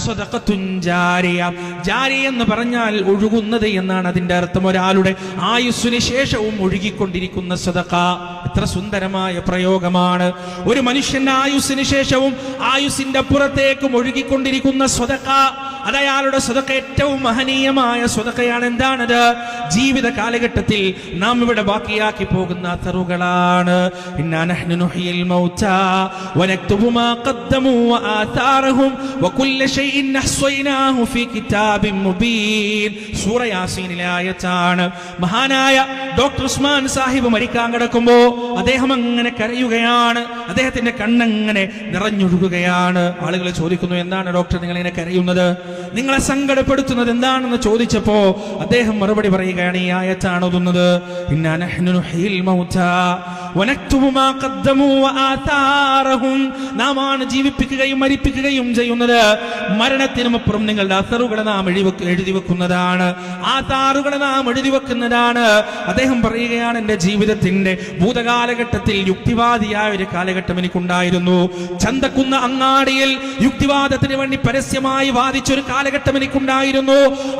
സദഖത്തുൻ ജാരിയ. ജാരിയ എന്ന് പറഞ്ഞാൽ ഒഴുകുന്നത് എന്നാണ് അതിന്റെ അർത്ഥം. ഒരാളുടെ ആയുസ്സിന് ശേഷവും ഒഴുകിക്കൊണ്ടിരിക്കുന്ന സദഖ. എത്ര സുന്ദരമായ പ്രയോഗമാണ്. ഒരു മനുഷ്യന്റെ ആയുസ്സിന് ശേഷവും ആയുസ്സിന്റെ പുറത്തേക്കും ഒഴുകിക്കൊണ്ടിരിക്കുന്ന സദഖ, അത് അയാളുടെ സദഖ ഏറ്റവും മഹനീയമായ സദഖയാണ്. എന്താണത്? ജീവിത കാലഘട്ടത്തിൽ നാം ഇവിടെ ബാക്കിയാക്കി പോകുന്ന അഥറുകളാണ്. ഇന്നാ നഹ്നു നുഹ്യിൽ മൗതാ വനക്തുബു മാ ഖദ്ദമു വആതാറഹും വകുല്ല ശൈഇൻ അഹ്സൈനാഹു ഫീ കിതാബിൻ മുബീൻ. സൂറ യാസീനിലെ ആയത്താണ്. മഹാനായ ഡോക്ടർ ഉസ്മാൻ സാഹിബ് മരിക്കാൻ കിടക്കുമ്പോ അദ്ദേഹം അങ്ങനെ കരയുകയാണ്. അദ്ദേഹത്തിന്റെ കണ്ണങ്ങനെ നിറഞ്ഞൊഴുകുകയാണ്. ആളുകൾ ചോദിക്കുന്നു, എന്താണ് ഡോക്ടർ നിങ്ങൾ ഇങ്ങനെ കരയുന്നത്, നിങ്ങളെ സങ്കടപ്പെടുത്തുന്നത് എന്താണെന്ന് ചോദിച്ചപ്പോ അദ്ദേഹം മറുപടി പറയുകയാണ്, ഈ ആയത്താണ് ഓതുന്നത്. ഇന്നാ നഹ്നു നുഹ്യിൽ മൗതാ വനക്തുബു മാ ഖദ്ദമു വആതാറഹും. നാമാണ് ജീവിപ്പിക്കുകയും മരിപ്പിക്കുകയും ചെയ്യുന്നത്. മരണത്തിനുമപ്പുറം നിങ്ങളുടെ അസറുകളെ നാം എഴുതി വെക്കുന്നതാണ്. ആതാറുകളെ നാം എഴുതി വെക്കുന്നതാണ്. അദ്ദേഹം പറയുകയാണ്, എന്റെ ജീവിതത്തിന്റെ ഭൂതകാലഘട്ടത്തിൽ യുക്തിവാദിയായ ഒരു കാലഘട്ടം എനിക്കുണ്ടായിരുന്നു. ചന്തക്കുന്ന അങ്ങാടിയിൽ യുക്തിവാദത്തിന് വേണ്ടി പരസ്യമായി വാദിച്ചൊരു കാലഘട്ടം എനിക്കുണ്ടായിരുന്നു.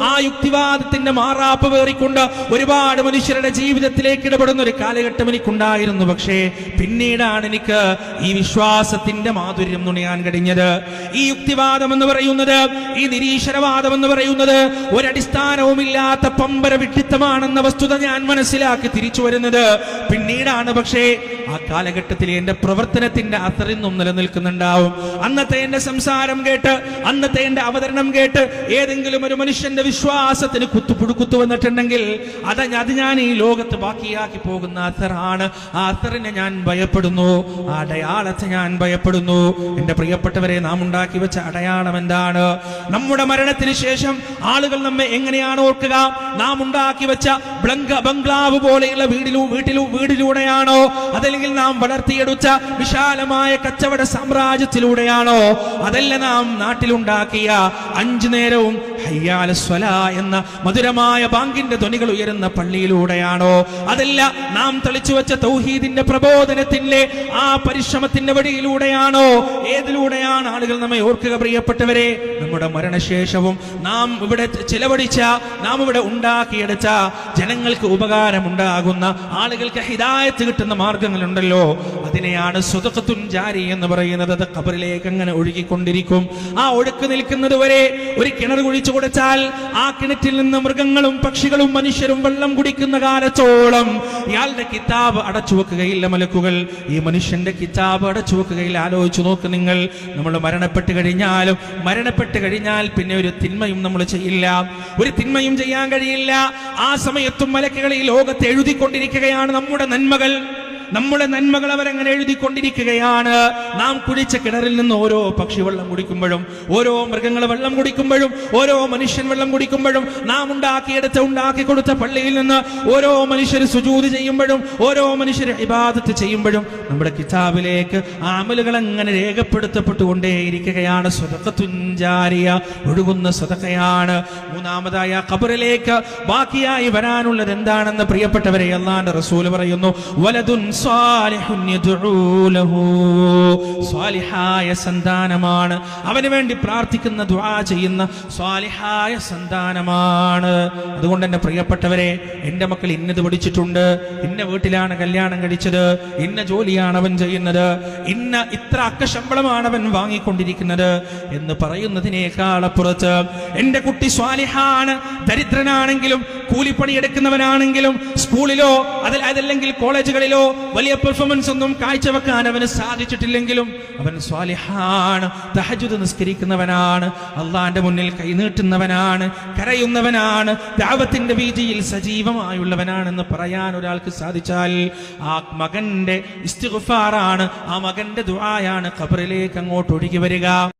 ആ യുക്തിവാദത്തിന്റെ മാറാപ്പ് വേറിക്കൊണ്ട് ഒരുപാട് മനുഷ്യരുടെ ജീവിതത്തിലേക്ക് ഇടപെടുന്ന ഒരു കാലഘട്ടം എനിക്കുണ്ടായിരുന്നു. പക്ഷേ പിന്നീടാണ് എനിക്ക് ഈ വിശ്വാസത്തിന്റെ മാധുര്യം നുണയാൻ കഴിഞ്ഞത്. ഈ യുക്തിവാദം എന്ന് പറയുന്നത്, ഈ നിരീശ്വരവാദം എന്ന് പറയുന്നത് ഒരടിസ്ഥാനവുമില്ലാത്ത പമ്പര വിഡ്ഢിത്തമാണെന്ന വസ്തുത ഞാൻ മനസ്സിലാക്കി തിരിച്ചു വരുന്നത് പിന്നീടാണ്. പക്ഷേ ആ കാലഘട്ടത്തിൽ എന്റെ പ്രവർത്തനത്തിന്റെ അസറിന്നും നിലനിൽക്കുന്നുണ്ടാവും. അന്നത്തെ എന്റെ സംസാരം കേട്ട്, അന്നത്തെ എന്റെ അവതരണം കേട്ട് ഏതെങ്കിലും ഒരു മനുഷ്യന്റെ വിശ്വാസത്തിന് കുത്തു വന്നിട്ടുണ്ടെങ്കിൽ അത് ഞാൻ ഈ ലോകത്ത് ബാക്കിയാക്കി പോകുന്ന അസറാണ്. ആ അസറിനെ ഞാൻ ഭയപ്പെടുന്നു. ആ അടയാളത്തെ ഞാൻ ഭയപ്പെടുന്നു. എന്റെ പ്രിയപ്പെട്ടവരെ, നാം ഉണ്ടാക്കി വെച്ച അടയാളം എന്താണ്? നമ്മുടെ മരണത്തിന് ശേഷം ആളുകൾ നമ്മെ എങ്ങനെയാണ് ഓർക്കുക? നാം ഉണ്ടാക്കി വെച്ച ബംഗ്ലാവ് പോലെയുള്ള വീടിലൂടെയാണോ, അതല്ലെങ്കിൽ നാം വളർത്തിയെടുത്ത വിശാലമായ കച്ചവട സാമ്രാജ്യത്തിലൂടെയാണോ, അതല്ല നാം നാട്ടിലുണ്ടാക്കിയ 5 നേരവും ഹയ്യാല സ്വലാ എന്ന മധുരമായ ബാങ്കിന്റെ ധ്വനികൾ ഉയരുന്ന പള്ളിയിലൂടെയാണോ, അതല്ല നാം തളിച്ചു വെച്ച തൗഹീദിന്റെ പ്രബോധനത്തിന്റെ ആ പരിശ്രമത്തിന്റെ വഴിയിലൂടെയാണോ? ഏതിലൂടെയാണ് ആളുകൾ നമ്മെ ഓർക്കുക? പ്രിയപ്പെട്ടവരെ, നമ്മുടെ മരണശേഷവും നാം ഇവിടെ ചിലവഴിച്ച, നാം ഇവിടെ ഉണ്ടാക്കിയെടുത്ത, ജനങ്ങൾക്ക് ഉപകാരമുണ്ടാകുന്ന, ആളുകൾക്ക് ഹിദായത്ത് കിട്ടുന്ന മാർഗങ്ങളുണ്ടല്ലോ, അതിനെയാണ് സദഖത്തുൻ ജാരി എന്ന് പറയുന്നത്. അത് ഖബറിലേക്ക് അങ്ങനെ ഒഴുകിക്കൊണ്ടിരിക്കും. ആ ഒഴുക്ക് നിൽക്കുന്നത് വരെ ഒരു കിണർ കുഴിച്ചു കൊടുത്താൽ ആ കിണറ്റിൽ നിന്ന് മൃഗങ്ങളും പക്ഷികളും മനുഷ്യരും വെള്ളം കുടിക്കുന്ന കാലത്തോളം ഇയാളുടെ കിതാബ് അടച്ചു വെക്കുകയില്ല മലക്കുകൾ. ഈ മനുഷ്യന്റെ കിതാബ് അടച്ചു വെക്കുകയില്ല. ആലോചിച്ചു നോക്ക് നിങ്ങൾ, നമ്മൾ മരണപ്പെട്ട് കഴിഞ്ഞാൽ പിന്നെ ഒരു തിന്മയും നമ്മൾ ചെയ്യില്ല, ഒരു തിന്മയും ചെയ്യാൻ കഴിയില്ല. ആ സമയത്തും മലക്കുകൾ ഈ ലോകത്ത് എഴുതിക്കൊണ്ടിരിക്കുകയാണ് നമ്മുടെ നന്മകൾ അവരങ്ങനെ എഴുതിക്കൊണ്ടിരിക്കുകയാണ്. നാം കുടിച്ച കിണറിൽ നിന്ന് ഓരോ പക്ഷി വെള്ളം കുടിക്കുമ്പോഴും, ഓരോ മൃഗങ്ങൾ വെള്ളം കുടിക്കുമ്പോഴും, ഓരോ മനുഷ്യൻ വെള്ളം കുടിക്കുമ്പോഴും, നാം ഉണ്ടാക്കി കൊടുത്ത പള്ളിയിൽ നിന്ന് ഓരോ മനുഷ്യർ സുജൂദ് ചെയ്യുമ്പോഴും, ഓരോ മനുഷ്യർ ഇബാദത്ത് ചെയ്യുമ്പോഴും നമ്മുടെ കിതാബിലേക്ക് ആ അമലുകൾ അങ്ങനെ രേഖപ്പെടുത്തപ്പെട്ടുകൊണ്ടേയിരിക്കുകയാണ്. സദഖത്തുൻ ജാരിയ, ഒഴുകുന്ന സദഖയാണ്. മൂന്നാമതായ ഖബറിലേക്ക് ബാക്കിയായി വരാനുള്ളത് എന്താണെന്ന് പ്രിയപ്പെട്ടവരെ, അല്ലാഹുവിന്റെ റസൂൽ പറയുന്നു, വലദുൻ സാലിഹുൻ യദ്ഉ ലഹു. സാലിഹായ സന്താനമാണ്, അവന് വേണ്ടി പ്രാർത്ഥിക്കുന്ന, ദുആ ചെയ്യുന്ന സാലിഹായ സന്താനമാണ്. അതുകൊണ്ട് എന്റെ പ്രിയപ്പെട്ടവരെ, എന്റെ മക്കൾ ഇന്നത് പഠിച്ചിട്ടുണ്ട്, ഇന്ന വീട്ടിലാണ് കല്യാണം കഴിച്ചത്, ഇന്ന ജോലിയാണ് അവൻ ചെയ്യുന്നത്, ഇത്ര അക്കശമ്പളമാണ് അവൻ വാങ്ങിക്കൊണ്ടിരിക്കുന്നത് എന്ന് പറയുന്നതിനേക്കാൾ അപ്പുറത്ത് എന്റെ കുട്ടി സ്വാലിഹാണ്, ദരിദ്രനാണെങ്കിലും കൂലിപ്പണിയെടുക്കുന്നവനാണെങ്കിലും സ്കൂളിലോ അതല്ലെങ്കിൽ കോളേജുകളിലോ വലിയ പെർഫോമൻസ് ഒന്നും കാഴ്ചവെക്കാൻ അവന് സാധിച്ചിട്ടില്ലെങ്കിലും അവൻ സ്വാലിഹാണ്, തഹജ്ജുദ് നിസ്കരിക്കുന്നവനാണ്, അള്ളാന്റെ മുന്നിൽ കൈനീട്ടുന്നവനാണ്, കരയുന്നവനാണ്, ദഅവത്തിന്റെ വീതിയിൽ സജീവമായുള്ളവനാണെന്ന് പറയാൻ ഒരാൾക്ക് സാധിച്ചാൽ ആ മകന്റെ ഇസ്തിഗ്ഫാറാണ്, ആ മകന്റെ ദുആയാണ് ഖബറിലേക്ക് അങ്ങോട്ട് ഒഴുകി വരിക.